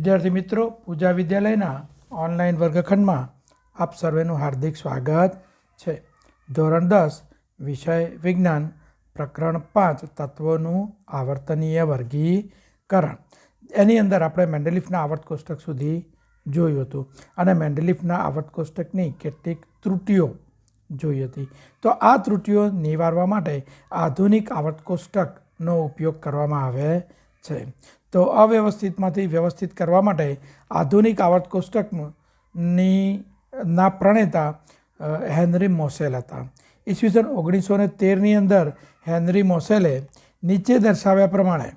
विद्यार्थी मित्रों, पूजा विद्यालयना ऑनलाइन वर्गखंड में आप सर्वेનું हार्दिक स्वागत है। धोरण 10 विषय विज्ञान प्रकरण 5 तत्वों आवर्तनीय वर्गीकरण एनी अंदर આપણે મેન્ડેલિફના આવર્ત કોષ્ટક સુધી જોયું હતું અને મેન્ડેલિફના આવર્ત કોષ્ટકની કેટલીક ત્રુટીઓ જોઈ હતી। તો આ ત્રુટીઓ નિવારવા માટે આધુનિક આવર્ત કોષ્ટકનો ઉપયોગ કરવામાં આવે છે। તો અવ્યવસ્થિતમાંથી વ્યવસ્થિત કરવા માટે આધુનિક આવર્ત કોષ્ટકના પ્રણેતા હેનરી મોસેલ હતા। ઈસવીસન 1913ની અંદર હેનરી મોસેલે નીચે દર્શાવ્યા પ્રમાણે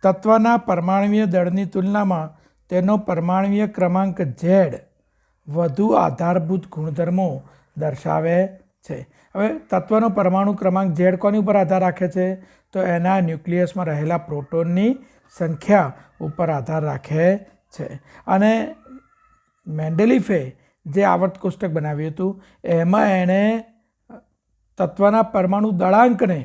તત્વના પરમાણુય દળની તુલનામાં તેનો પરમાણુય ક્રમાંક Z વધુ આધારભૂત ગુણધર્મો દર્શાવે છે। હવે તત્વનો પરમાણુ ક્રમાંક Z કોની ઉપર આધાર રાખે છે? તો એના ન્યુક્લિયસમાં રહેલા પ્રોટોનની સંખ્યા ઉપર આધાર રાખે છે। અને મેન્ડેલિફે જે આવર્ત કોષ્ટક બનાવ્યું હતું એમાં એણે તત્વના પરમાણુ દળાંકને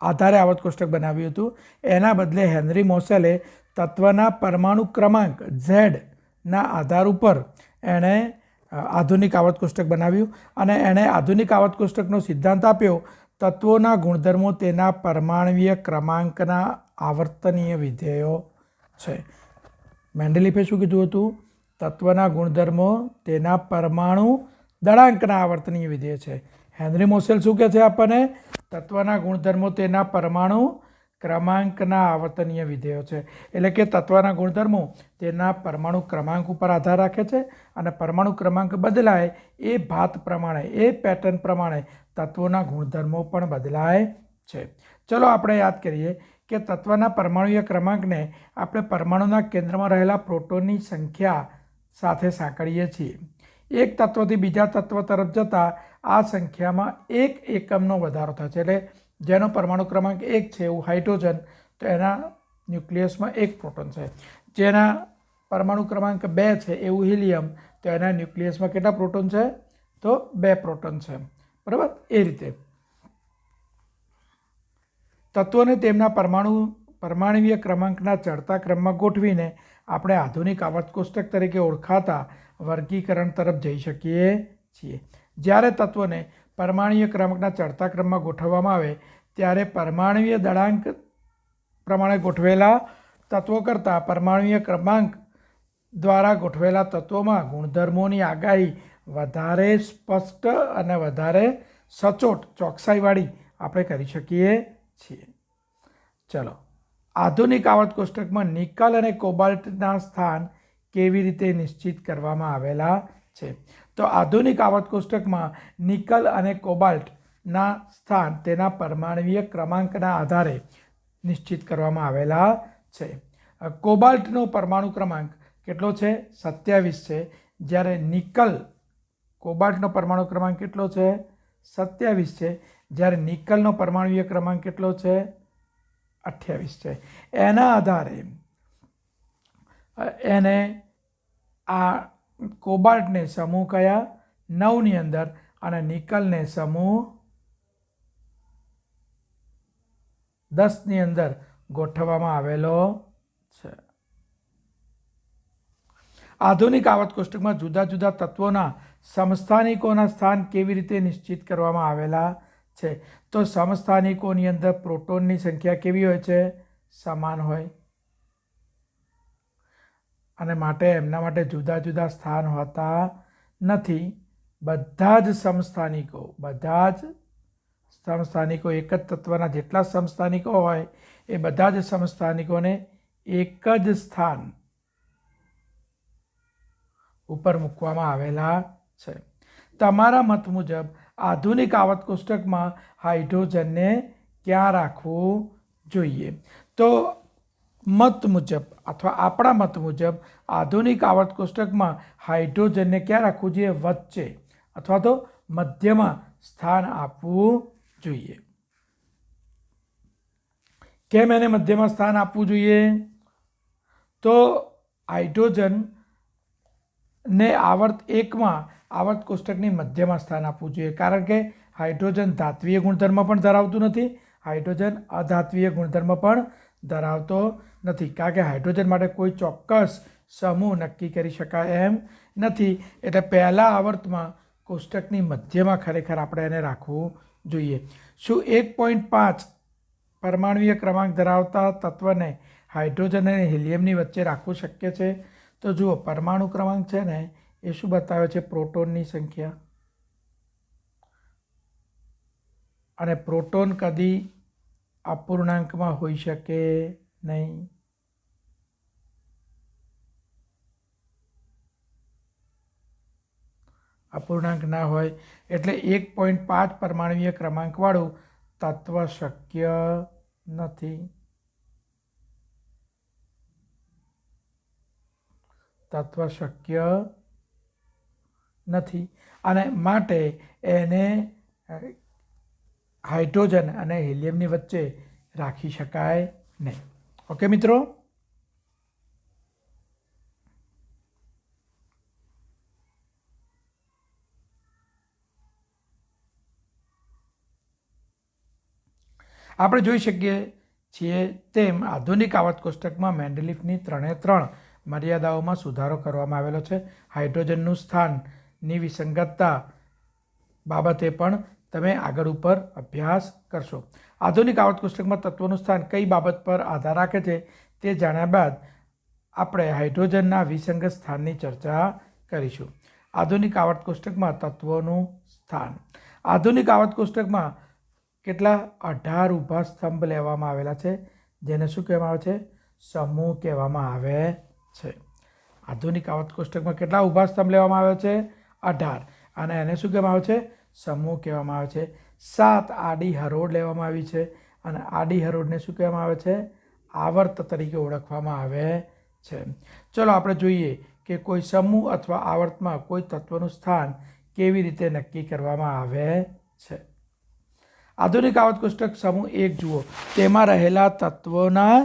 આધારે આવર્ત કોષ્ટક બનાવ્યું હતું। એના બદલે હેનરી મોસેલે તત્વના પરમાણુ ક્રમાંક ઝેડના આધાર ઉપર એણે આધુનિક આવર્ત કોષ્ટક બનાવ્યું અને એણે આધુનિક આવર્ત કોષ્ટકનો સિદ્ધાંત આપ્યો તત્વોના ગુણધર્મો તેના પરમાણુય ક્રમાંકના આવર્તનીય વિધેયો છે। મેન્ડેલિફે શું કીધું હતું? તત્વના ગુણધર્મો તેના પરમાણુ દળાંકના આવર્તનીય વિધેય છે। હેનરી મોસેલ શું કહે છે આપણને? તત્વના ગુણધર્મો તેના પરમાણુ ક્રમાંકના આવર્તનીય વિધેયો છે। એટલે કે તત્વના ગુણધર્મો તેના પરમાણુ ક્રમાંક ઉપર આધાર રાખે છે અને પરમાણુ ક્રમાંક બદલાય એ ભાત પ્રમાણે, એ પેટર્ન પ્રમાણે તત્વોના ગુણધર્મો પણ બદલાય છે। ચલો આપણે યાદ કરીએ કે તત્વના પરમાણુય ક્રમાંકને આપણે પરમાણુના કેન્દ્રમાં રહેલા પ્રોટોનની સંખ્યા સાથે સાંકળીએ છીએ। એક તત્વથી બીજા તત્વ તરફ જતાં આ સંખ્યામાં એક એકમનો વધારો થાય છે। એટલે જેનો પરમાણુ ક્રમાંક 1 છે એવું હાઇડ્રોજન, તો એના ન્યુક્લિયસમાં 1 પ્રોટોન છે। જેના પરમાણુ ક્રમાંક 2 છે એવું હિલિયમ, તો એના ન્યુક્લિયસમાં કેટલા પ્રોટોન છે? તો 2 પ્રોટોન છે, બરાબર। એ રીતે તત્વોને તેમના પરમાણુય ક્રમાંકના ચડતા ક્રમમાં ગોઠવીને આપણે આધુનિક આવર્ત કોષ્ટક તરીકે ઓળખાતા વર્ગીકરણ તરફ જઈ શકીએ છીએ। જ્યારે તત્વોને પરમાણુય ક્રમાંકના ચડતા ક્રમમાં ગોઠવવામાં આવે ત્યારે પરમાણુય દળાંક પ્રમાણે ગોઠવેલા તત્વો કરતાં પરમાણુય ક્રમાંક દ્વારા ગોઠવેલા તત્વોમાં ગુણધર્મોની આગાહી વધારે સ્પષ્ટ અને વધારે સચોટ ચોકસાઈવાળી આપણે કરી શકીએ છીએ। ચલો, આધુનિક આવર્ત કોષ્ટકમાં નિકલ અને કોબાલ્ટના સ્થાન કેવી રીતે નિશ્ચિત કરવામાં આવેલા છે? તો આધુનિક આવર્ત કોષ્ટકમાં નિકલ અને કોબાલ્ટના સ્થાન તેના પરમાણુય ક્રમાંકના આધારે નિશ્ચિત કરવામાં આવેલા છે। કોબાલ્ટનો પરમાણુ ક્રમાંક કેટલો છે? 27 છે। જ્યારે નિકલ, કોબાલ્ટનો પરમાણુ ક્રમાંક કેટલો છે? 27 છે। જ્યારે નિકલનો પરમાણુય ક્રમાંક કેટલો છે? 28 છે। એના આધારે એને આ કોબાલ્ટને સમૂહ કયા 9ની અંદર અને નિકલને સમૂહ 10ની અંદર ગોઠવવામાં આવેલો છે। આધુનિક આવર્ત કોષ્ટકમાં જુદા જુદા તત્વોના સમસ્થાનિકોના સ્થાન કેવી રીતે નિશ્ચિત કરવામાં આવેલા છે? તો સમસ્થાનિકોની અંદર પ્રોટોનની સંખ્યા કેવી હોય છે? સમાન હોય, અને માટે એમના માટે જુદા જુદા સ્થાન હોતા નથી। બધા જ સમસ્થાનિકો એક જ તત્વના જેટલા સમસ્થાનિકો હોય એ બધા જ સમસ્થાનિકોને એક જ સ્થાન ઉપર મૂકવામાં આવેલા છે। તમારા મત મુજબ આધુનિક આવર્ત કોષ્ટકમાં હાઇડ્રોજનને ક્યાં રાખવું જોઈએ? તો મત મુજબ અથવા આપણા મત મુજબ આધુનિક આવર્ત કોષ્ટકમાં હાઇડ્રોજનને ક્યાં રાખવું જોઈએ? વચ્ચે અથવા તો મધ્યમાં સ્થાન આપવું જોઈએ। કેમ એને મધ્યમાં સ્થાન આપવું જોઈએ? તો હાઇડ્રોજનને આવર્ત 1માં આવર્ત કોષ્ટકની મધ્યમાં સ્થાન આપવું જોઈએ, કારણ કે હાઇડ્રોજન ધાત્વીય ગુણધર્મ પણ ધરાવતું નથી, હાઇડ્રોજન અધાત્વીય ગુણધર્મ પણ ધરાવતો નથી, કારણ કે હાઇડ્રોજન માટે કોઈ ચોક્કસ સમૂહ નક્કી કરી શકાય એમ નથી. એટલે પહેલા આવર્તમાં કોષ્ટકની મધ્યમાં ખરેખર આપણે એને રાખવું જોઈએ. શું 1.5 પરમાણુય ક્રમાંક ધરાવતા તત્વને હાઇડ્રોજન અને હિલિયમની વચ્ચે રાખવું શક્ય છે? તો જુઓ, પરમાણુ ક્રમાંક છે ને એ શું બતાવે છે? પ્રોટોનની સંખ્યા. અને પ્રોટોન કદી અપૂર્ણાંકમાં હોઈ શકે નહીં. અપૂર્ણાંક ના હોય એટલે 1.5 પરમાણુય ક્રમાંકવાળું તત્વ શક્ય નથી. તત્વ શક્ય નથી અને માટે એને હાઇડ્રોજન અને હિલિયમની વચ્ચે રાખી શકાય નહીં. ઓકે મિત્રો, આપણે જોઈ શકીએ છીએ તેમ આધુનિક આવર્ત કોષ્ટકમાં મેન્ડેલિફની 3 મર્યાદાઓમાં સુધારો કરવામાં આવેલો છે. હાઇડ્રોજનનું સ્થાનની વિસંગતતા બાબતે પણ તમે આગળ ઉપર અભ્યાસ કરશો. આધુનિક આવર્ત કોષ્ટકમાં તત્વોનું સ્થાન કઈ બાબત પર આધાર રાખે છે તે જાણ્યા બાદ આપણે હાઇડ્રોજનના વિસંગત સ્થાનની ચર્ચા કરીશું. આધુનિક આવર્ત કોષ્ટકમાં તત્વોનું સ્થાન. આધુનિક આવર્ત કોષ્ટકમાં કેટલા 18 ઊભા સ્તંભ લેવામાં આવેલા છે, જેને શું કહેવામાં આવે છે? સમૂહ કહેવામાં આવે છે. આધુનિક આવર્ત કોષ્ટકમાં કેટલા ઊભા સ્તંભ લેવામાં આવે છે? 18. અને એને શું કહેવામાં આવે છે? સમૂહ કહેવામાં આવે છે. 7 આડી હરોળ લેવામાં આવી છે અને આડી હરોળને શું કહેવામાં આવે છે? આવર્ત તરીકે ઓળખવામાં આવે છે. ચલો આપણે જોઈએ કે કોઈ સમૂહ અથવા આવર્તમાં કોઈ તત્વનું સ્થાન કેવી રીતે નક્કી કરવામાં આવે છે. આધુનિક આવર્ત કોષ્ટક સમૂહ 1 જુઓ, તેમાં રહેલા તત્વોના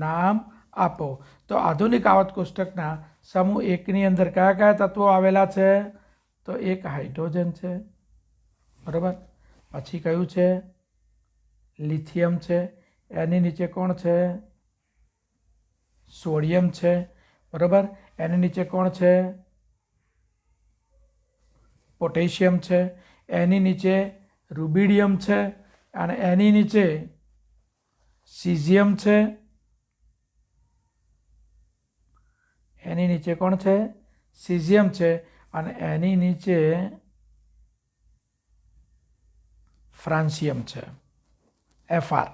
નામ આપો. તો આધુનિક આવર્ત કોષ્ટકના સમૂહ 1ની અંદર કયા કયા તત્વો આવેલા છે? તો એક હાઇડ્રોજન છે, બરાબર. પછી કયું છે? લિથિયમ છે. એની નીચે કોણ છે? સોડિયમ છે, બરાબર. એની નીચે કોણ છે? પોટેશિયમ છે. એની નીચે રૂબિડિયમ છે અને એની નીચે સિઝિયમ છે. એની નીચે કોણ છે? સિઝિયમ છે અને એની નીચે ફ્રાન્સિયમ છે, Fr.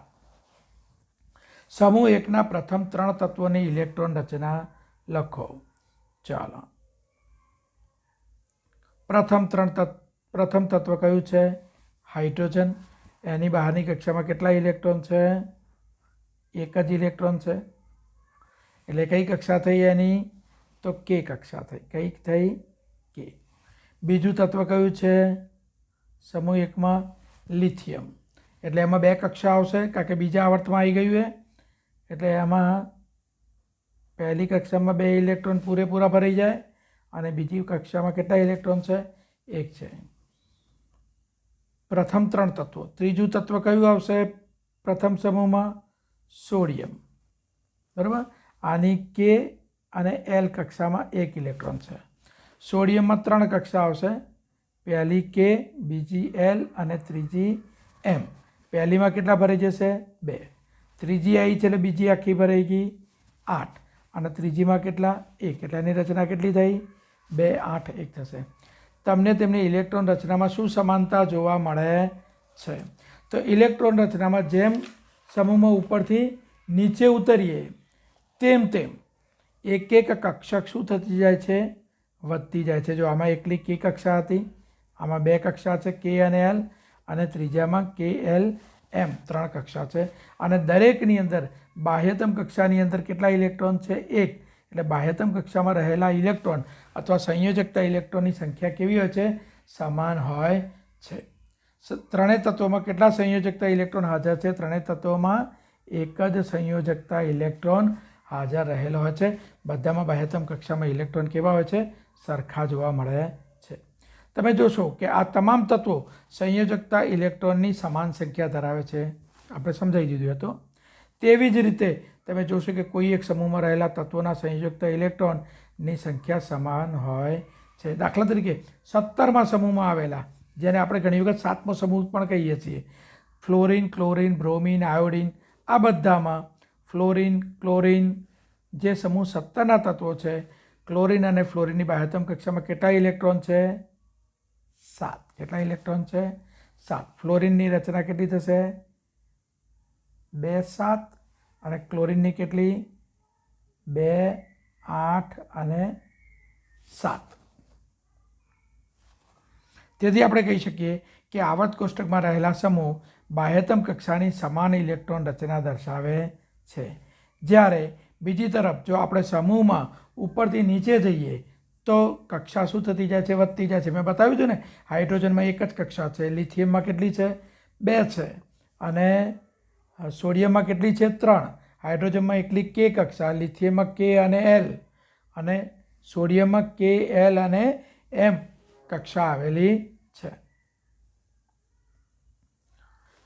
સમૂહ 1ના પ્રથમ 3 તત્વોની ઇલેક્ટ્રોન રચના લખો. ચાલો, પ્રથમ તત્વ કયું છે? હાઇડ્રોજન. એની બહારની કક્ષામાં કેટલા ઇલેક્ટ્રોન છે? એક જ ઇલેક્ટ્રોન છે. એટલે કઈ કક્ષા થઈ એની? તો કે કક્ષા થઈ. કઈ થઈ? કે. બીજું તત્વ કયું છે સમૂહ 1માં? લિથિયમ. એટલે એમાં 2 કક્ષા આવશે, કારણ કે બીજા આવર્તમાં આવી ગયું એટલે એમાં પહેલી કક્ષામાં 2 ઇલેક્ટ્રોન પૂરેપૂરા ભરાઈ જાય અને બીજી કક્ષામાં કેટલા ઇલેક્ટ્રોન છે? 1 છે. પ્રથમ 3 તત્વો. ત્રીજું તત્વ કયું આવશે પ્રથમ સમૂહમાં? સોડિયમ, બરાબર. આની કે અને એલ કક્ષામાં 1 ઇલેક્ટ્રોન છે. સોડિયમમાં 3 કક્ષા આવશે, પહેલી કે, બીજી એલ અને ત્રીજી એમ. પહેલીમાં કેટલા ભરાઈ જશે? 2. ત્રીજી આવી છે એટલે બીજી આખી ભરાઈ ગઈ 8 અને ત્રીજીમાં કેટલા? 1. એટલે એની રચના કેટલી થઈ? 2, 8, 1 થશે. તમને તેમની ઇલેક્ટ્રોન રચનામાં શું સમાનતા જોવા મળે છે? તો ઇલેક્ટ્રોન રચનામાં જેમ સમૂહમાં ઉપરથી નીચે ઉતરીએ તેમ એક કક્ષક શું થતી જાય છે? વધતી જાય છે. જો આમાં એકલી કે કક્ષા હતી, આમાં 2 કક્ષા છે, કે અને એલ, અને ત્રીજામાં કે એલ એમ 3 કક્ષા છે. અને દરેકની અંદર બાહ્યતમ કક્ષાની અંદર કેટલા ઇલેક્ટ્રોન છે? 1. એટલે બાહ્યતમ કક્ષામાં રહેલા ઇલેક્ટ્રોન અથવા સંયોજકતા ઇલેક્ટ્રોનની સંખ્યા કેવી હોય છે? સમાન હોય છે. ત્રણેય તત્વોમાં કેટલા સંયોજકતા ઇલેક્ટ્રોન હાજર છે? ત્રણેય તત્વોમાં એક જ સંયોજકતા ઇલેક્ટ્રોન હાજર રહેલો હોય છે. બધામાં બાહ્યતમ કક્ષામાં ઇલેક્ટ્રોન કેવા હોય છે? સરખા જોવા મળે છે. તમે જોશો કે આ તમામ તત્વો સંયોજકતા ઇલેક્ટ્રોનની સમાન સંખ્યા ધરાવે છે. આપણે સમજાવી દીધું હતું. તેવી જ રીતે તમે જોશો કે કોઈ એક સમૂહમાં રહેલા તત્વોના સંયોજકતા ઇલેક્ટ્રોનની સંખ્યા સમાન હોય છે. દાખલા તરીકે 17મા સમૂહમાં આવેલા, જેને આપણે ઘણી વખત 7મો સમૂહ પણ કહીએ છીએ, ફ્લોરિન, ક્લોરિન, બ્રોમિન, આયોડિન, આ બધામાં ફ્લોરિન, ક્લોરિન જે સમૂહ 17ના તત્વો છે, ક્લોરિન અને ફ્લોરિનની બાહ્યતમ કક્ષામાં કેટલા ઇલેક્ટ્રોન છે? 7. કેટલા ઇલેક્ટ્રોન છે? 7. ફ્લોરિનની રચના કેટલી થશે? 2, 7. અને ક્લોરિનની કેટલી? 2, 8 અને 7. તેથી આપણે કહી શકીએ કે આવર્ત કોષ્ટકમાં રહેલા સમૂહ બાહ્યતમ કક્ષાની સમાન ઇલેક્ટ્રોન રચના દર્શાવે છે. જ્યારે બીજી તરફ જો આપણે સમૂહમાં ઉપરથી નીચે જઈએ તો કક્ષા શું થતી જાય છે? વધતી જાય છે. મેં બતાવ્યું હતું ને, હાઇડ્રોજનમાં એક જ કક્ષા છે, લિથિયમમાં કેટલી છે? 2 છે, અને સોડિયમમાં કેટલી છે? 3. હાઇડ્રોજનમાં એકલી K કક્ષા, લિથિયમમાં K અને L, અને સોડિયમમાં K, L અને M કક્ષા આવેલી છે.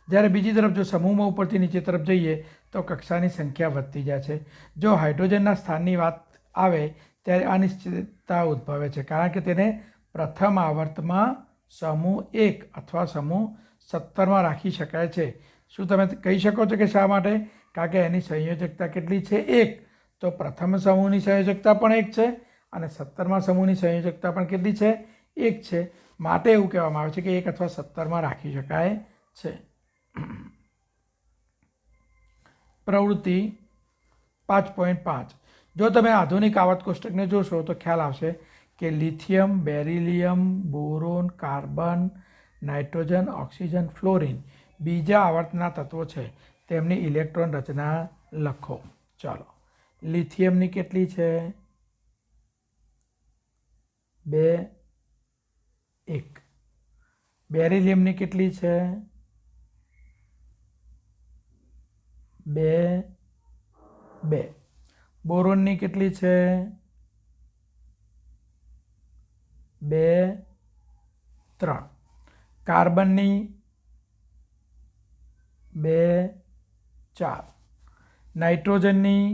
જ્યારે બીજી તરફ જો સમૂહમાં ઉપરથી નીચે તરફ જઈએ તો કક્ષાની સંખ્યા વધતી જાય છે. જો હાઇડ્રોજનના સ્થાનની વાત આવે ત્યારે અનિશ્ચિતતા ઉદ્ભવે છે, કારણ કે તેને પ્રથમ આવર્તમાં સમૂહ 1 અથવા સમૂહ 17માં રાખી શકાય છે. શું તમે કહી શકો છો કે શા માટે? કારણ કે એની સંયોજકતા કેટલી છે? 1. તો પ્રથમ સમૂહની સંયોજકતા પણ 1 છે અને 17મા સમૂહની સંયોજકતા પણ કેટલી છે? 1 છે. માટે એવું કહેવામાં આવે છે કે 1 અથવા 17માં રાખી શકાય છે. પ્રવૃત્તિ 5.5. જો તમે આધુનિક આવર્ત કોષ્ટકને જોશો તો ખ્યાલ આવશે કે lithium, beryllium, boron, carbon, nitrogen, oxygen, fluorine બીજા આવર્તના તત્વો છે. તેમની ઇલેક્ટ્રોન રચના લખો. ચાલો, લિથિયમની કેટલી છે? 2, 1. બેરિલિયમની કેટલી છે? 2, 2. બોરોનની કેટલી છે? 2, 3. કાર્બનની 2, 4. નાઇટ્રોજનની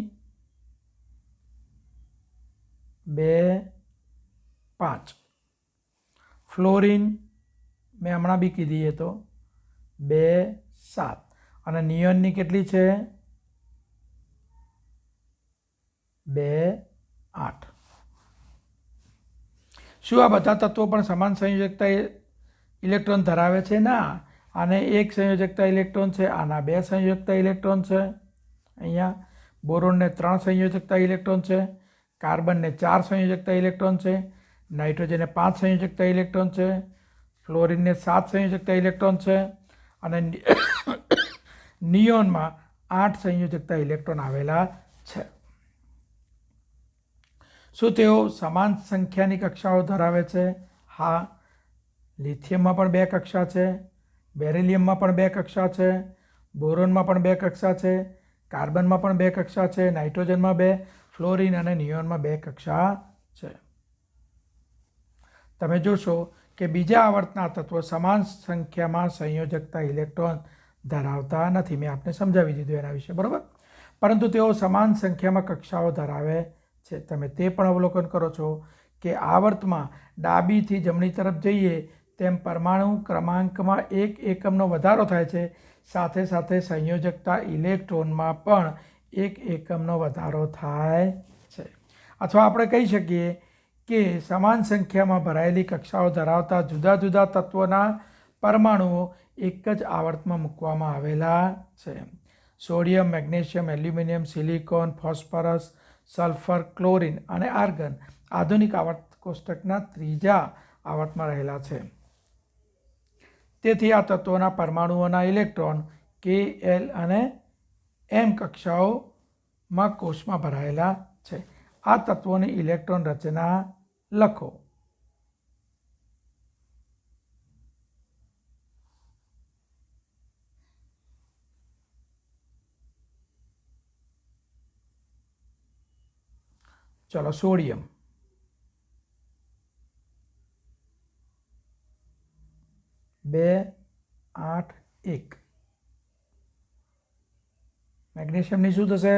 2, 5. ફ્લોરિન મેં હમણાં બી કીધી એ તો 2, 7. અને નિયોનની કેટલી છે? 2, 8. શું આ બધા તત્વો પણ સમાન સંયોજકતા ઇલેક્ટ્રોન ધરાવે છે? ના. આને 1 સંયોજકતા ઇલેક્ટ્રોન છે, આના 2 સંયોજકતા ઇલેક્ટ્રોન છે, અહીંયા બોરોનને 3 સંયોજકતા ઇલેક્ટ્રોન છે, કાર્બનને 4 સંયોજકતા ઇલેક્ટ્રોન છે, નાઇટ્રોજનને 5 સંયોજકતા ઇલેક્ટ્રોન છે, ફ્લોરિનને 7 સંયોજકતા ઇલેક્ટ્રોન છે, અને નિયોનમાં 8 સંયોજકતા ઇલેક્ટ્રોન આવેલા છે. શું તેઓ સમાન સંખ્યાની કક્ષાઓ ધરાવે છે? હા. લિથિયમમાં પણ 2 કક્ષા છે, બેરિલિયમમાં પણ 2 કક્ષા છે, બોરોનમાં પણ 2 કક્ષા છે, કાર્બનમાં પણ 2 કક્ષા છે, નાઇટ્રોજનમાં 2, ફ્લોરિન અને નિયોનમાં 2 કક્ષા છે. તમે જોશો કે બીજા આવર્તના તત્વો સમાન સંખ્યામાં સંયોજકતા ઇલેક્ટ્રોન ધરાવતા નથી. મેં આપને સમજાવી દીધું એના વિશે, બરાબર? પરંતુ તેઓ સમાન સંખ્યામાં કક્ષાઓ ધરાવે છે. તમે તે પણ અવલોકન કરો છો કે આવર્તમાં ડાબીથી જમણી તરફ જઈએ તેમ પરમાણુ ક્રમાંકમાં 1 એકમનો વધારો થાય છે. સાથે સાથે સંયોજકતા ઇલેક્ટ્રોનમાં પણ 1 એકમનો વધારો થાય છે. અથવા આપણે કહી શકીએ કે સમાન સંખ્યામાં ભરાયેલી કક્ષાઓ ધરાવતા જુદા જુદા તત્વોના પરમાણુઓ એક જ આવર્તમાં મૂકવામાં આવેલા છે. Sodium, magnesium, aluminium, silicon, phosphorus, sulphur, chlorine અને આર્ગન આધુનિક આવર્ત કોષ્ટકના 3જા આવર્તમાં રહેલા છે. તેથી આ તત્વોના પરમાણુઓના ઇલેક્ટ્રોન K, L અને M કક્ષાઓમાં કોષમાં ભરાયેલા છે. આ તત્વોની ઇલેક્ટ્રોન રચના લખો. ચલો, સોડિયમ 2, 8, 1. મેગ્નેશિયમની શું થશે?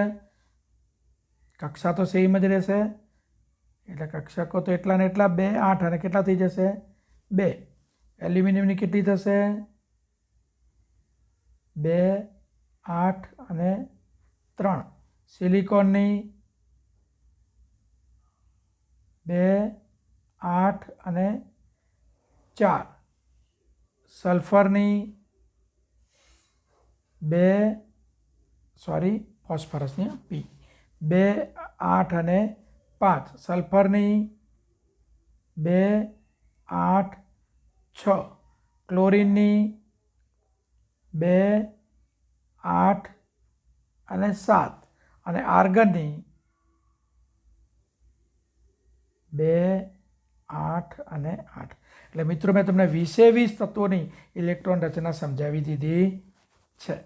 કક્ષા તો સેમ જ રહેશે, એટલે કક્ષકો તો એટલા ને એટલા 2, 8 અને કેટલા થઈ જશે? 2. એલ્યુમિનિયમની કેટલી થશે? 2, 8 અને 3. સિલિકોનની 2, 8 અને 4. સલ્ફરની 2 ફોસ્ફરસની P 2, 8 અને 5. સલ્ફરની 2, 8, 6. ક્લોરિનની 2, 8 અને 7. અને આર્ગનની 2, 8 અને 8. એટલે મિત્રો મેં તમને 20 તત્વોની ઇલેક્ટ્રોન રચના સમજાવી દીધી છે.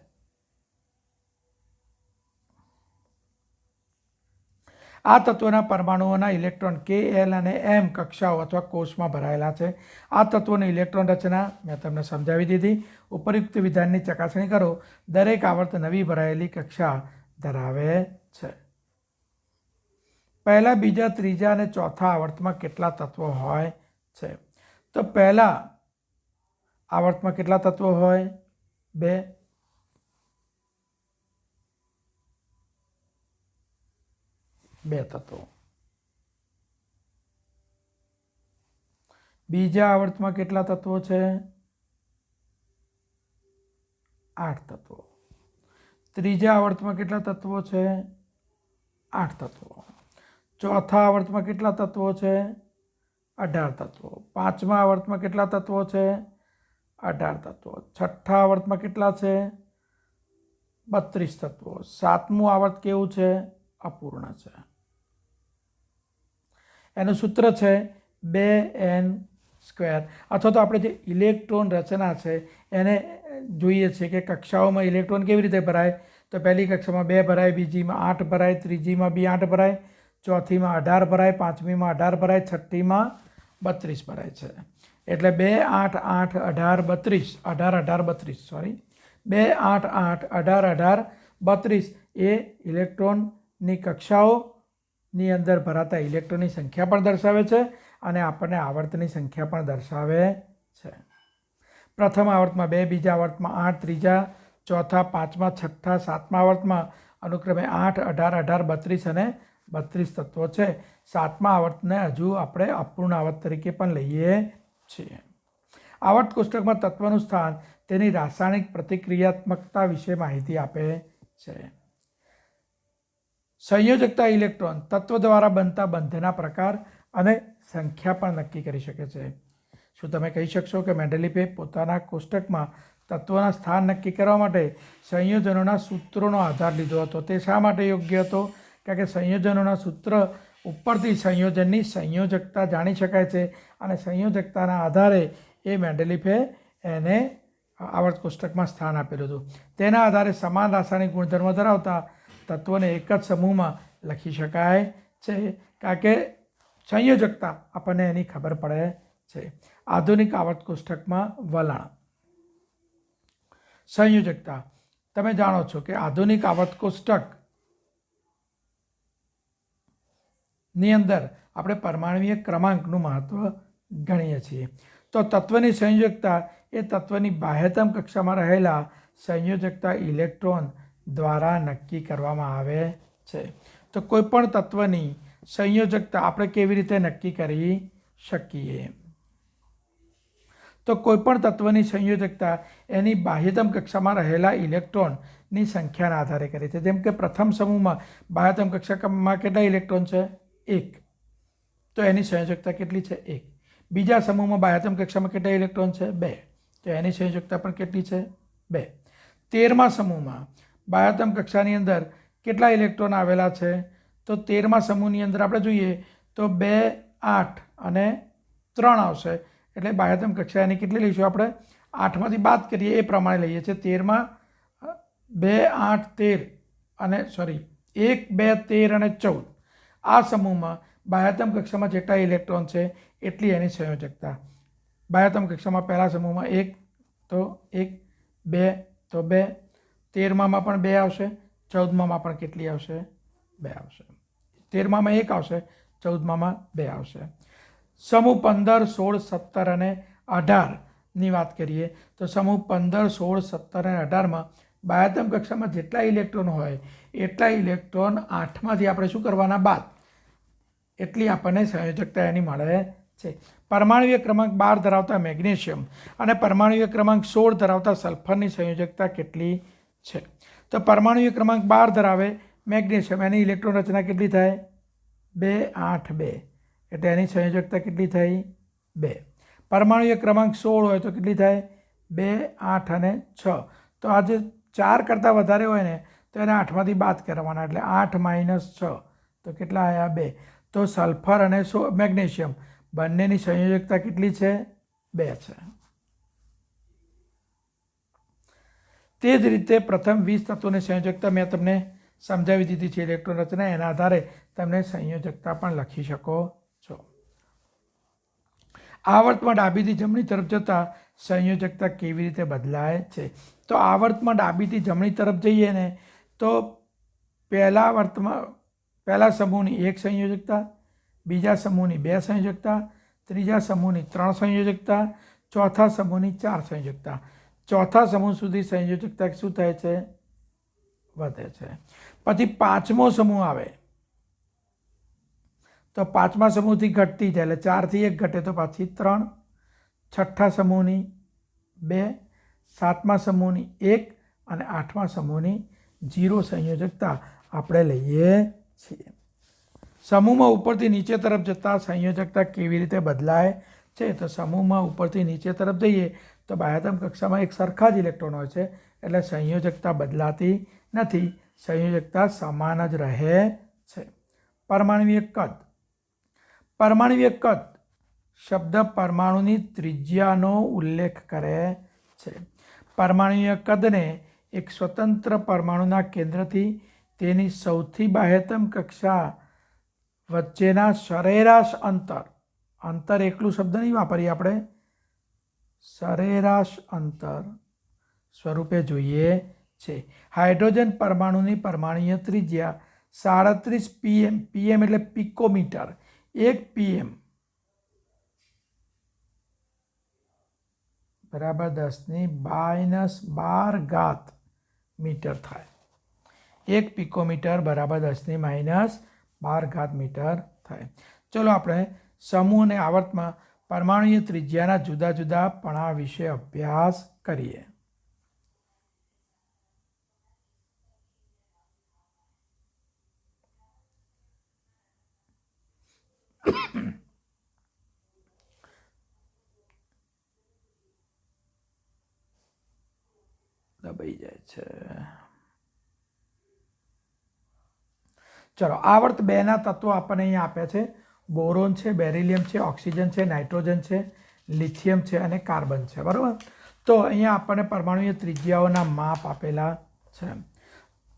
આ તત્વોના પરમાણુઓના ઇલેક્ટ્રોન K, L અને M કક્ષાઓ અથવા કોષમાં ભરાયેલા છે. આ તત્વોની ઇલેક્ટ્રોન રચના મેં તમને સમજાવી દીધી. ઉપયુક્ત વિધાનની ચકાસણી કરો. દરેક આવર્ત નવી ભરાયેલી કક્ષા ધરાવે છે. પહેલા, બીજા, ત્રીજા અને ચોથા આવર્તમાં કેટલા તત્વો હોય છે? તો પહેલા આવર્તમાં કેટલા તત્વો હોય? 2. તત્વો. બીજા આવર્તમાં કેટલા તત્વો છે? 8 તત્વો. ત્રીજા આવર્તમાં કેટલા તત્વો છે? 8 તત્વો. ચોથા આવર્તમાં કેટલા તત્વો છે? 18 તત્વો. પાંચમા આવર્તમાં કેટલા તત્વો છે? 18 તત્વો. છઠ્ઠા આવર્તમાં કેટલા છે? 32 તત્વો. સાતમું આવર્ત કેવું છે? અપૂર્ણ છે. એનું સૂત્ર છે 2n². અથવા તો આપણે જે ઇલેક્ટ્રોન રચના છે એને જોઈએ છીએ કે કક્ષાઓમાં ઇલેક્ટ્રોન કેવી રીતે ભરાય. તો પહેલી કક્ષામાં 2 ભરાય, બીજીમાં 8 ભરાય, ત્રીજીમાં બી 8 ભરાય, ચોથીમાં 18 ભરાય, પાંચમીમાં 18 ભરાય, છઠ્ઠીમાં 32 ભરાય છે. એટલે 2, 8, 8, 18, 32, 18, 18, 32 સોરી 2, 8, 8, 18, 18, 32 એ ઇલેક્ટ્રોનની કક્ષાઓની અંદર ભરાતા ઇલેક્ટ્રોનની સંખ્યા પણ દર્શાવે છે અને આપણને આવર્તની સંખ્યા પણ દર્શાવે છે. પ્રથમ આવર્તમાં 2, બીજા આવર્તમાં 8, ત્રીજા, ચોથા, પાંચમા, છઠ્ઠા, સાતમા આવર્તમાં અનુક્રમે 8, 18, 18, 32 અને 32 તત્વો છે. સાતમા આવર્તને હજુ આપણે અપૂર્ણ આવર્ત તરીકે પણ લઈએ છીએ. આવર્ત કોષ્ટકમાં તત્વનું સ્થાન તેની રાસાયણિક પ્રતિક્રિયાત્મકતા વિશે માહિતી આપે છે. સંયોજકતા ઇલેક્ટ્રોન તત્વ દ્વારા બનતા બંધના પ્રકાર અને સંખ્યા પણ નક્કી કરી શકે છે. શું તમે કહી શકશો કે મેન્ડેલીફે પોતાના કોષ્ટકમાં તત્વોના સ્થાન નક્કી કરવા માટે સંયોજનોના સૂત્રોનો આધાર લીધો હતો? તે શા માટે યોગ્ય હતો? કારણ કે સંયોજનોના સૂત્ર ઉપરથી સંયોજનની સંયોજકતા જાણી શકાય છે અને સંયોજકતાના આધારે એ મેન્ડેલીફે એને આવર્ત કોષ્ટકમાં સ્થાન આપેલું હતું. તેના આધારે સમાન રાસાયણિક ગુણધર્મો ધરાવતા તત્વોને એક જ સમૂહમાં લખી શકાય છે, કારણ કે સંયોજકતા આપણને એની ખબર પડે છે. આધુનિક આવર્ત કોષ્ટકમાં વલણ. સંયોજકતા. તમે જાણો છો કે આધુનિક આવર્ત કોષ્ટકની અંદર આપણે પરમાણ્વીય ક્રમાંકનું મહત્વ ગણીએ છીએ. તો તત્વની સંયોજકતા એ તત્વની બાહ્યતમ કક્ષામાં રહેલા સંયોજકતા ઇલેક્ટ્રોન દ્વારા નક્કી કરવામાં આવે છે. તો કોઈપણ તત્વની સંયોજકતા આપણે કેવી રીતે નક્કી કરી શકીએ? તો કોઈપણ તત્વની સંયોજકતા એની બાહ્યતમ કક્ષામાં રહેલા ઇલેક્ટ્રોનની સંખ્યાના આધારે કરે છે. જેમ કે પ્રથમ સમૂહમાં બાહ્યતમ કક્ષામાં કેટલા ઇલેક્ટ્રોન છે? 1. તો એની સંયોજકતા કેટલી છે? 1. બીજા સમૂહમાં બાહ્યતમ કક્ષામાં કેટલા ઇલેક્ટ્રોન છે? 2. તો એની સંયોજકતા પણ કેટલી છે? 2. 13મા સમૂહમાં બાહ્યતમ કક્ષાની અંદર કેટલા ઇલેક્ટ્રોન આવેલા છે? તો 13મા સમૂહની અંદર આપણે જોઈએ તો 2, 8 અને 3 આવશે. એટલે બાહ્યતમ કક્ષા એની કેટલી લઈશું આપણે? 8માંથી બાદ કરીએ એ પ્રમાણે લઈએ છીએ. 13માં 2, 8, 13 અને 1, 2, 13 અને 14. આ સમૂહમાં બાહ્યતમ કક્ષામાં જેટલા ઇલેક્ટ્રોન છે એટલી એની સંયોજકતા. બાહ્યતમ કક્ષામાં પહેલા સમૂહમાં 1 તો 1, 2 તો 2, 13માં પણ 2 આવશે, 14માં પણ કેટલી આવશે? 2 આવશે. 13માં 1 આવશે, 14માં 2 આવશે. સમૂહ 15, 16, 17 અને 18ની વાત કરીએ તો સમૂહ 15, 16, 17 અને 18માં બાહ્યતમ કક્ષામાં જેટલા ઇલેક્ટ્રોન હોય એટલા ઇલેક્ટ્રોન 8માંથી આપણે શું કરવાના? બાદ. એટલી આપણને સંયોજકતા એની મળે છે. પરમાણુય ક્રમાંક 12 ધરાવતા મેગ્નેશિયમ અને પરમાણુય ક્રમાંક 16 ધરાવતા સલ્ફરની સંયોજકતા કેટલી છે? તો પરમાણુય ક્રમાંક 12 ધરાવે મેગ્નેશિયમ, એની ઇલેક્ટ્રોન રચના કેટલી થાય? 2, 8, 2. એટલે એની સંયોજકતા કેટલી થઈ? 2. પરમાણુય ક્રમાંક 16 હોય તો કેટલી થાય? 2, 8 અને 6. તો આ જે 4 કરતાં વધારે હોય ને તો એને 8માંથી બાદ કરવાના, એટલે 8 - 6 તો કેટલા આવ્યા? 2. તો સલ્ફર અને મેગ્નેશિયમ બંનેની સંયોજકતા કેટલી છે? 2 છે. તે જ રીતે પ્રથમ 20 તત્વોની સંયોજકતા મેં તમને સમજાવી દીધી છે ઇલેક્ટ્રોન રચના, એના આધારે તમે સંયોજકતા પણ લખી શકો છો. આવર્તમાં ડાબીથી જમણી તરફ જતા સંયોજકતા કેવી રીતે બદલાય છે? તો આવર્તમાં ડાબીથી જમણી તરફ જઈએ ને તો પહેલા સમૂહની 1 સંયોજકતા, બીજા સમૂહની 2 સંયોજકતા, ત્રીજા સમૂહની 3 સંયોજકતા, ચોથા સમૂહની 4 સંયોજકતા. ચોથા સમૂહ સુધી સંયોજકતા શું થાય છે? વધે છે. પછી 5મો સમૂહ આવે તો 5મા સમૂહથી ઘટતી જાય, એટલે 4થી 1 ઘટે તો પાછી 3, 6ઠ્ઠા સમૂહની 2, 7મા સમૂહની 1 અને 8મા સમૂહની 0 સંયોજકતા આપણે લઈએ છીએ. સમૂહમાં ઉપરથી નીચે તરફ જતા સંયોજકતા કેવી રીતે બદલાય છે? તો સમૂહમાં ઉપરથી નીચે તરફ જઈએ તો બાહ્યતમ કક્ષામાં એક સરખા જ ઇલેક્ટ્રોન હોય છે, એટલે સંયોજકતા બદલાતી નથી, સંયોજકતા સમાન જ રહે છે. પરમાણુય કદ. પરમાણુય કદ શબ્દ પરમાણુની ત્રિજ્યાનો ઉલ્લેખ કરે છે. પરમાણુય કદને એક સ્વતંત્ર પરમાણુના કેન્દ્રથી તેની સૌથી બાહ્યતમ કક્ષા વચ્ચેના સરેરાશ અંતર એકલું શબ્દ નહીં વાપરીએ આપણે, સરેરાશ અંતર સ્વરૂપે જોઈએ છે. હાઇડ્રોજન પરમાણુની પરમાણુય ત્રિજ્યા 37 pm, pm એટલે પિકોમીટર, 1 pm બરાબર 10⁻12 મીટર થાય. 1 પિકોમીટર બરાબર 10⁻12 મીટર થાય. ચલો આપણે સમૂહ અને આવર્તમાં પરમાણુય ત્રિજ્યાના જુદા જુદા પણા વિશે અભ્યાસ કરીએ. દબાઈ જાય છે. ચલો આવર્ત 2ના તત્વો આપણને અહીંયા આપ્યા છે. બોરોન છે, બેરિલિયમ છે, ઓક્સિજન છે, નાઇટ્રોજન છે, લિથિયમ છે અને કાર્બન છે. બરાબર. તો અહીંયા આપણને પરમાણુય ત્રિજ્યાઓના માપ આપેલા છે.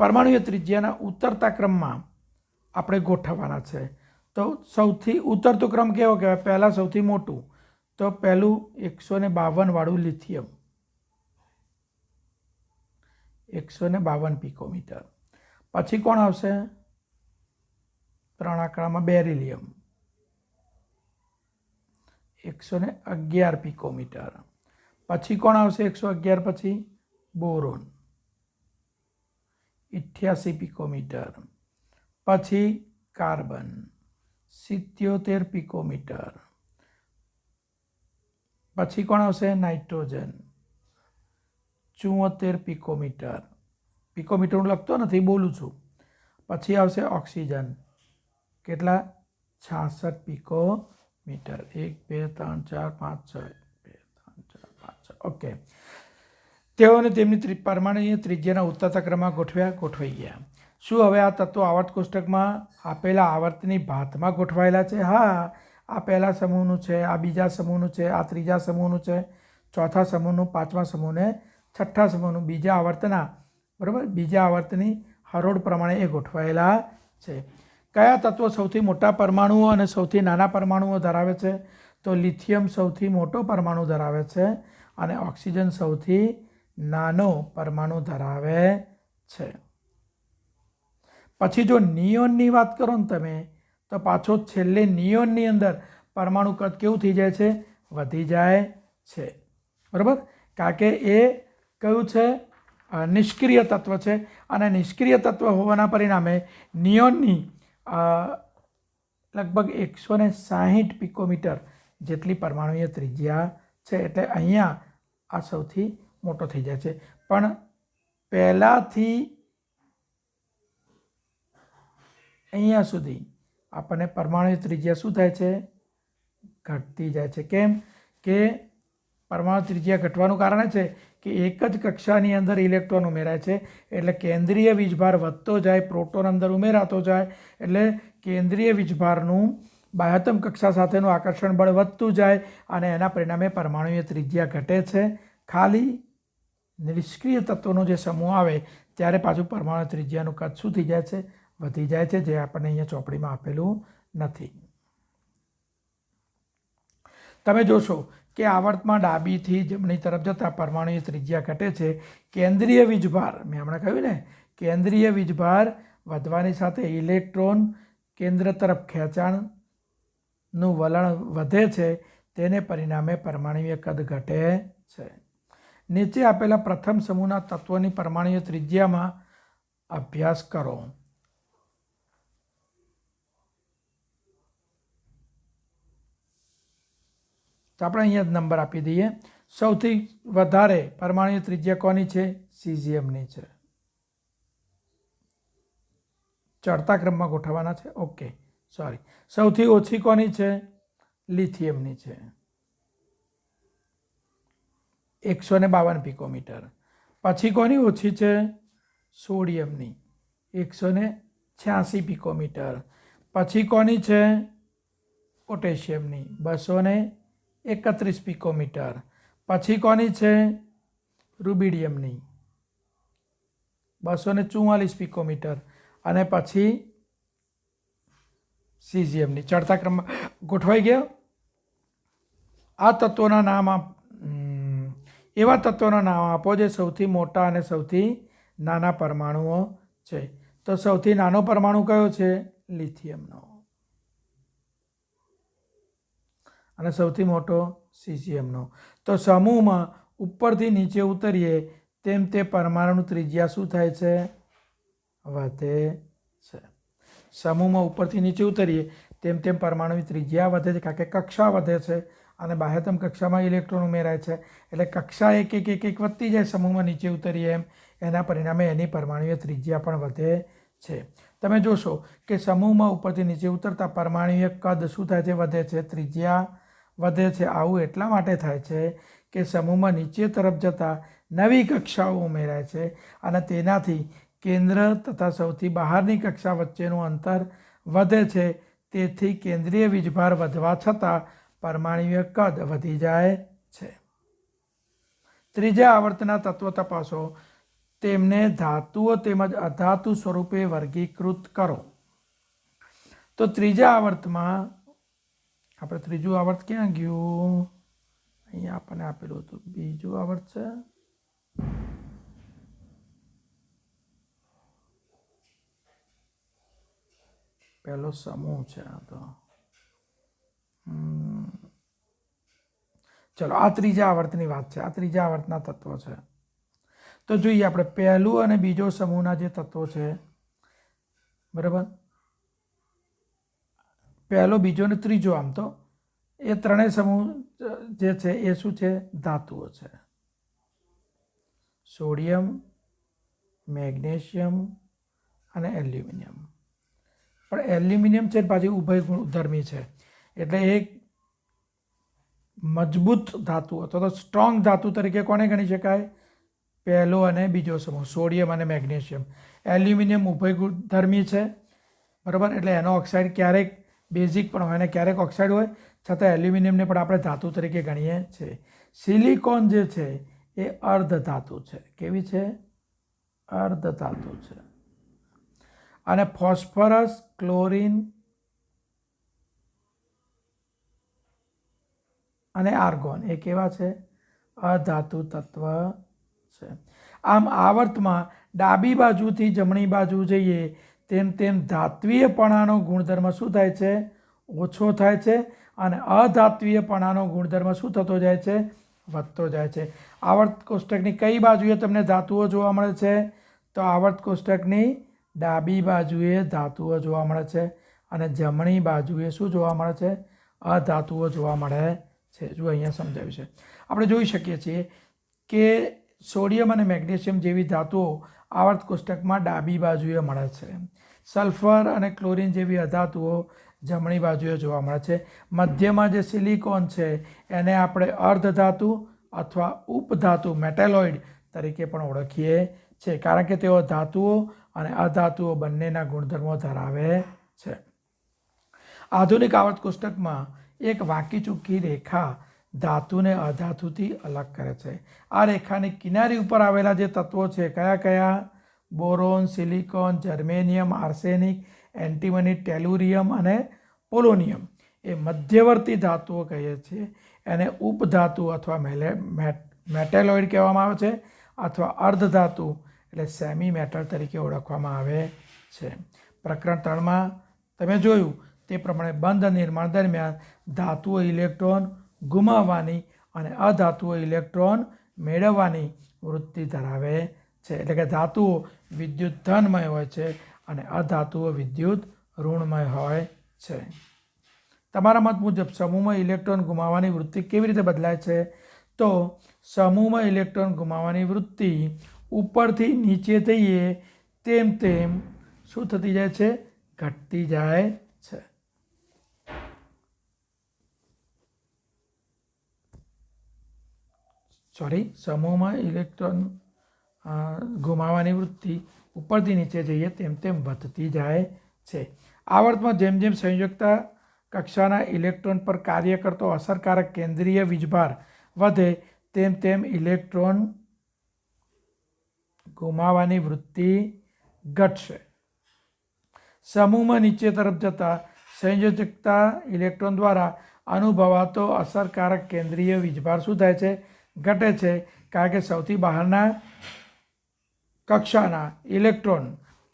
પરમાણુય ત્રિજ્યાના ઉતરતા ક્રમમાં આપણે ગોઠવવાના છે. તો સૌથી ઉતરતો ક્રમ કેવો કહેવાય? પહેલાં સૌથી મોટું તો પહેલું 152 વાળું લિથિયમ, 152 પિકોમીટર. પછી કોણ આવશે? 3 આંકડામાં બેરિલિયમ, 111 પિકોમીટર. પછી કોણ આવશે? 111 પછી બોરોન, 88 પિકોમીટર. પછી કાર્બન, 77 પિકોમીટર. પછી કોણ આવશે? Nitrogen, 74 picometre. પિકોમીટર હું લખતો નથી, બોલું છું. પછી આવશે ઓક્સિજન, કેટલા? 66 પિકોમીટર. 1, 2, 3, 4, 5, 6, 2, 3, 4, 5, 6. ઓકે. તેઓને તેમની પરમાણુય ત્રિજ્યાના ઉતરતા ક્રમમાં ગોઠવાઈ ગયા. શું હવે આ તત્વો આવર્ત કોષ્ટકમાં આપેલા આવર્તની ભાતમાં ગોઠવાયેલા છે? હા. આ પહેલા સમૂહનું છે, આ બીજા સમૂહનું છે, આ ત્રીજા સમૂહનું છે, ચોથા સમૂહનું, પાંચમા સમૂહને, છઠ્ઠા સમૂહનું બીજા આવર્તના, બરાબર, બીજા આવર્તની હરોળ પ્રમાણે એ ગોઠવાયેલા છે. કયા તત્વો સૌથી મોટા પરમાણુઓ અને સૌથી નાના પરમાણુઓ ધરાવે છે? તો લિથિયમ સૌથી મોટો પરમાણુ ધરાવે છે અને ઓક્સિજન સૌથી નાનો પરમાણુ ધરાવે છે. પછી જો નિયોનની વાત કરો ને તમે તો પાછો છેલ્લે નિયોનની અંદર પરમાણુ કદ કેવું થઈ જાય છે? વધી જાય છે, બરાબર? કારણ કે એ કયું છે? નિષ્ક્રિય તત્વ છે, અને નિષ્ક્રિય તત્વ હોવાના પરિણામે નિયોનની લગભગ 160 પિકોમીટર જેટલી પરમાણુય ત્રિજ્યા છે. એટલે અહીંયા આ સૌથી મોટો થઈ જાય છે. પણ પહેલાંથી અહીંયા સુધી આપણને પરમાણુ ત્રિજ્યા શું થાય છે? ઘટતી જાય છે. કેમ કે પરમાણુ ત્રિજ્યા ઘટવાનું કારણ છે કે એક જ કક્ષાની અંદર ઇલેક્ટ્રોન ઉમેરાય છે, એટલે કેન્દ્રીય વીજભાર વધતો જાય, પ્રોટોન અંદર ઉમેરાતો જાય, એટલે કેન્દ્રીય વીજભારનું બાહ્યતમ કક્ષા સાથેનું આકર્ષણ બળ વધતું જાય, અને એના પરિણામે પરમાણુય ત્રિજ્યા ઘટે છે. ખાલી નિષ્ક્રિય તત્વોનો જે સમૂહ આવે ત્યારે પાછું પરમાણુ ત્રિજ્યાનું કદ શું થઈ જાય છે? વધી જાય છે, જે આપણને અહીંયા ચોપડીમાં આપેલું નથી. તમે જોશો કે આવર્તમાં ડાબીથી જમણી તરફ જતાં પરમાણુય ત્રિજ્યા ઘટે છે. કેન્દ્રીય વીજભાર, મેં હમણાં કહ્યું ને, કેન્દ્રીય વીજભાર વધવાની સાથે ઇલેક્ટ્રોન કેન્દ્ર તરફ ખેંચાણનું વલણ વધે છે, તેને પરિણામે પરમાણુય કદ ઘટે છે. નીચે આપેલા પ્રથમ સમૂહના તત્વોની પરમાણુય ત્રિજ્યામાં અભ્યાસ કરો. તો આપણે અહીંયા જ નંબર આપી દઈએ. સૌથી વધારે પરમાણુય ત્રિજ્યા કોની છે? સીઝિયમની છે. ચડતા ક્રમમાં ગોઠવવાના છે. Okay, sorry. સૌથી ઓછી કોની છે? લિથિયમની છે, 152 પિકોમીટર. પછી કોની ઓછી છે? સોડિયમની, 186 પિકોમીટર. પછી કોની છે? પોટેશિયમની, 231 પિકોમીટર. પછી કોની છે? રૂબિડિયમની, 244 પિકોમીટર. અને પછી સીઝિયમની. ચડતા ક્રમમાં ગોઠવાઈ ગયો. આ તત્વોના નામ એવા તત્વોના નામ આપો જે સૌથી મોટા અને સૌથી નાના પરમાણુઓ છે. તો સૌથી નાનો પરમાણુ કયો છે? લિથિયમનો. અને સૌથી મોટો સીઝિયમનો. તો સમૂહમાં ઉપરથી નીચે ઉતરીએ તેમ તે પરમાણુનું ત્રિજ્યા શું થાય છે? વધે છે. સમૂહમાં ઉપરથી નીચે ઉતરીએ તેમ તેમ પરમાણુની ત્રિજ્યા વધે છે, કારણ કે કક્ષા વધે છે અને બાહ્યતમ કક્ષામાં ઇલેક્ટ્રોન ઉમેરાય છે, એટલે કક્ષા એક એક એક એક વધતી જાય સમૂહમાં નીચે ઉતરીએ એમ. એના પરિણામે એની પરમાણુય ત્રિજ્યા પણ વધે છે. તમે જોશો કે સમૂહમાં ઉપરથી નીચે ઉતરતા પરમાણુય કદ શું થાય છે? વધે છે, ત્રિજ્યા વધે છે. આવું એટલા માટે થાય છે કે સમૂહમાં નીચે તરફ જતાં નવી કક્ષાઓ ઉમેરાય છે, અને તેનાથી કેન્દ્ર તથા સૌથી બહારની કક્ષા વચ્ચેનું અંતર વધે છે. તેથી કેન્દ્રીય વીજભાર વધવા છતાં પરમાણુય કદ વધી જાય છે. ત્રીજા આવર્તના તત્વો તપાસો. તેમને ધાતુઓ તેમજ અધાતુ સ્વરૂપે વર્ગીકૃત કરો. તો ત્રીજા આવર્તમાં આપણે ત્રીજું આવર્ત ક્યાં ગયું? અહીંયા આપણને આપેલું હતું. બીજું આવર્ત છે, પહેલો સમૂહ છે. આ તો ચલો, આ ત્રીજા આવર્તની વાત છે. આ ત્રીજા આવર્તના તત્વો છે. તો જોઈએ આપણે પહેલું અને બીજો સમૂહના જે તત્વો છે, બરાબર, પહેલો, બીજો અને ત્રીજો, આમ તો એ ત્રણેય સમૂહ જે છે એ શું છે? ધાતુઓ છે. સોડિયમ, મેગ્નેશિયમ અને એલ્યુમિનિયમ. પણ એલ્યુમિનિયમ છે પાછી ઉભય ગુણધર્મી છે, એટલે એક મજબૂત ધાતુ અથવા તો સ્ટ્રોંગ ધાતુ તરીકે કોને ગણી શકાય? પહેલો અને બીજો સમૂહ, સોડિયમ અને મેગ્નેશિયમ. એલ્યુમિનિયમ ઉભય ગુણધર્મી છે, બરાબર, એટલે એનો ઓક્સાઇડ ક્યારેક બેઝિક પણ હોય અને ક્યારેક ઓક્સાઇડ હોય, છતાં એલ્યુમિનિયમને પણ આપણે ધાતુ તરીકે ગણીએ છીએ. સિલિકોન જે છે એ અર્ધ ધાતુ છે. કેવી છે? અર્ધ ધાતુ છે. અને ફોસ્ફરસ, ક્લોરિન અને આર્ગોન એ કેવા છે? અધાતુ તત્વ છે. આમ આવર્તમાં ડાબી બાજુથી જમણી બાજુ જઈએ તેમ તેમ ધાત્વીયપણાનો ગુણધર્મ શું થાય છે? ઓછો થાય છે. અને અધાત્વીયપણાનો ગુણધર્મ શું થતો જાય છે? વધતો જાય છે. આવર્ત કોષ્ટકની કઈ બાજુએ તમને ધાતુઓ જોવા મળે છે? તો આવર્ત કોષ્ટકની ડાબી બાજુએ ધાતુઓ જોવા મળે છે અને જમણી બાજુએ શું જોવા મળે છે? અધાતુઓ જોવા મળે છે. જો અહીંયા સમજાવ્યું છે. આપણે જોઈ શકીએ છીએ કે સોડિયમ અને મેગ્નેશિયમ જેવી ધાતુઓ આવર્ત કોષ્ટકમાં ડાબી બાજુએ મળે છે. સલ્ફર અને ક્લોરિન જેવી અધાતુઓ જમણી બાજુએ જોવા મળે છે. મધ્યમાં જે સિલિકોન છે એને આપણે અર્ધધાતુ અથવા ઉપધાતુ મેટેલોઇડ તરીકે પણ ઓળખીએ છીએ, કારણ કે તેઓ ધાતુઓ અને અધાતુઓ બંનેના ગુણધર્મો ધરાવે છે. આધુનિક આવર્ત કોષ્ટકમાં એક વાંકી ચૂકી રેખા ધાતુને અધાતુથી અલગ કરે છે. આ રેખાની કિનારી ઉપર આવેલા જે તત્વો છે કયા કયા? Boron, silicon, germanium, arsenic, antimony, tellurium અને પોલોનિયમ એ મધ્યવર્તી ધાતુઓ કહીએ છીએ. એને ઉપધાતુ અથવા મેટેલોઇડ કહેવામાં આવે છે અથવા અર્ધધાતુ એટલે સેમી મેટલ તરીકે ઓળખવામાં આવે છે. પ્રકરણ 3માં તમે જોયું તે પ્રમાણે બંધ નિર્માણ દરમિયાન ધાતુઓ ઇલેક્ટ્રોન ગુમાવવાની અને અધાતુઓ ઇલેક્ટ્રોન મેળવવાની વૃત્તિ ધરાવે છે. એટલે કે ધાતુઓ વિદ્યુત ધનમય હોય છે અને અધાતુઓ વિદ્યુત ઋણમય હોય છે. તમારા મત મુજબ સમૂહમાં ઇલેક્ટ્રોન ગુમાવવાની વૃત્તિ કેવી રીતે બદલાય છે? તો સમૂહમાં ઇલેક્ટ્રોન ગુમાવવાની વૃત્તિ ઉપરથી નીચે થઈએ તેમ તેમ શું થતી જાય છે? ઘટતી જાય છે. સમૂહમાં ઇલેક્ટ્રોન ગુમાવવાની વૃત્તિ ઉપરથી નીચે જઈએ તેમ તેમ વધતી જાય છે. આવર્તમાં જેમ જેમ સંયોજકતા કક્ષાના ઇલેક્ટ્રોન પર કાર્ય કરતો અસરકારક કેન્દ્રીય વીજભાર વધે તેમ તેમ ઇલેક્ટ્રોન ગુમાવવાની વૃત્તિ ઘટશે. સમૂહમાં નીચે તરફ જતા સંયોજકતા ઇલેક્ટ્રોન દ્વારા અનુભવાતો અસરકારક કેન્દ્રીય વીજભાર શું થાય છે? ઘટે છે, કારણ કે સૌથી બહારના કક્ષાના ઇલેક્ટ્રોન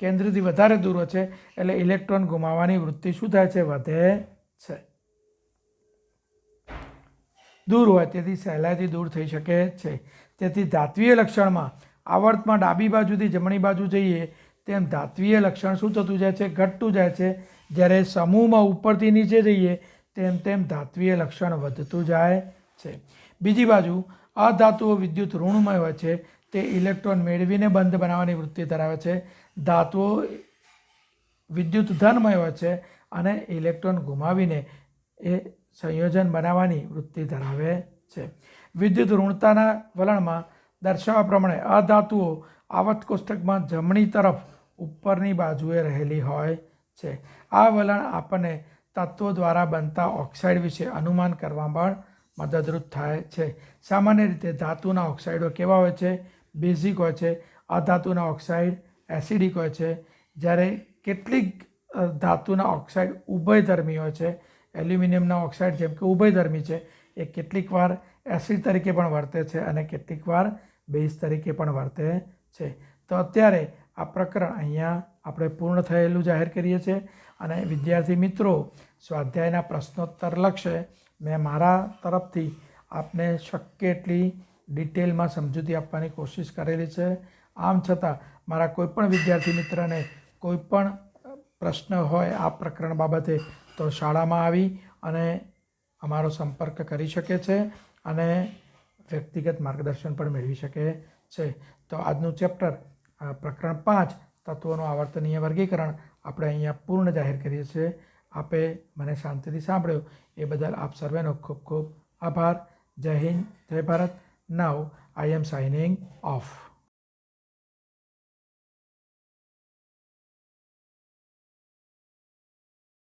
કેન્દ્રથી વધારે દૂર છે એટલે ઇલેક્ટ્રોન ગુમાવવાની વૃત્તિ શું થાય છે? વધે છે. દૂર હોય તેથી સહેલાઈથી દૂર થઈ શકે છે. તેથી ધાત્વીય લક્ષણમાં આવર્તમાં ડાબી બાજુથી જમણી બાજુ જઈએ તેમ ધાત્વીય લક્ષણ શું થતું જાય છે? ઘટતું જાય છે. જ્યારે સમૂહમાં ઉપરથી નીચે જઈએ તેમ તેમ ધાત્વીય લક્ષણ વધતું જાય છે. બીજી બાજુ અધાતુઓ વિદ્યુત ઋણમય હોય છે. તે ઇલેક્ટ્રોન મેળવીને બંધ બનાવવાની વૃત્તિ ધરાવે છે. ધાતુઓ વિદ્યુત ધનમય હોય છે અને ઇલેક્ટ્રોન ગુમાવીને એ સંયોજન બનાવવાની વૃત્તિ ધરાવે છે. વિદ્યુત ઋણતાના વલણમાં દર્શાવ્યા પ્રમાણે અધાતુઓ આવર્ત કોષ્ટકમાં જમણી તરફ ઉપરની બાજુએ રહેલી હોય છે. આ વલણ આપણને તત્વો દ્વારા બનતા ઓક્સાઇડ વિશે અનુમાન કરવામાં પણ મદદરૂપ થાય છે. સામાન્ય રીતે ધાતુના ઓક્સાઇડો કેવા હોય છે? બેઝિક હોય છે. અધાતુના ઓક્સાઇડ એસિડિક હોય છે. જ્યારે કેટલીક ધાતુના ઓક્સાઇડ ઉભયધર્મી હોય છે. એલ્યુમિનિયમના ઓક્સાઇડ જેમ કે ઉભયધર્મી છે, એ કેટલીક વાર એસિડ તરીકે પણ વર્તે છે અને કેટલીક વાર બેઝ તરીકે પણ વર્તે છે. તો અત્યારે આ પ્રકરણ અહીંયા આપણે પૂર્ણ થયેલું જાહેર કરીએ છીએ અને વિદ્યાર્થી મિત્રો સ્વાધ્યાયના પ્રશ્નોત્તર લખશે. મેં મારા તરફથી આપને શક્ય એટલી ડિટેલમાં સમજૂતી આપવાની કોશિશ કરેલી છે. આમ છતાં મારા કોઈપણ વિદ્યાર્થી મિત્રને કોઈપણ પ્રશ્ન હોય આ પ્રકરણ બાબતે તો શાળામાં આવી અને અમારો સંપર્ક કરી શકે છે અને વ્યક્તિગત માર્ગદર્શન પણ મેળવી શકે છે. તો આજનું ચેપ્ટર પ્રકરણ 5 તત્વોનું આવર્તનીય વર્ગીકરણ આપણે અહીંયા પૂર્ણ જાહેર કરીએ છીએ. આપે મને શાંતિથી સાંભળ્યો એ બદલ આપ સર્વેનો ખૂબ ખૂબ આભાર. જય હિન્દ, જય ભારત. નાઉ આઈ એમ સાઇનિંગ ઓફ.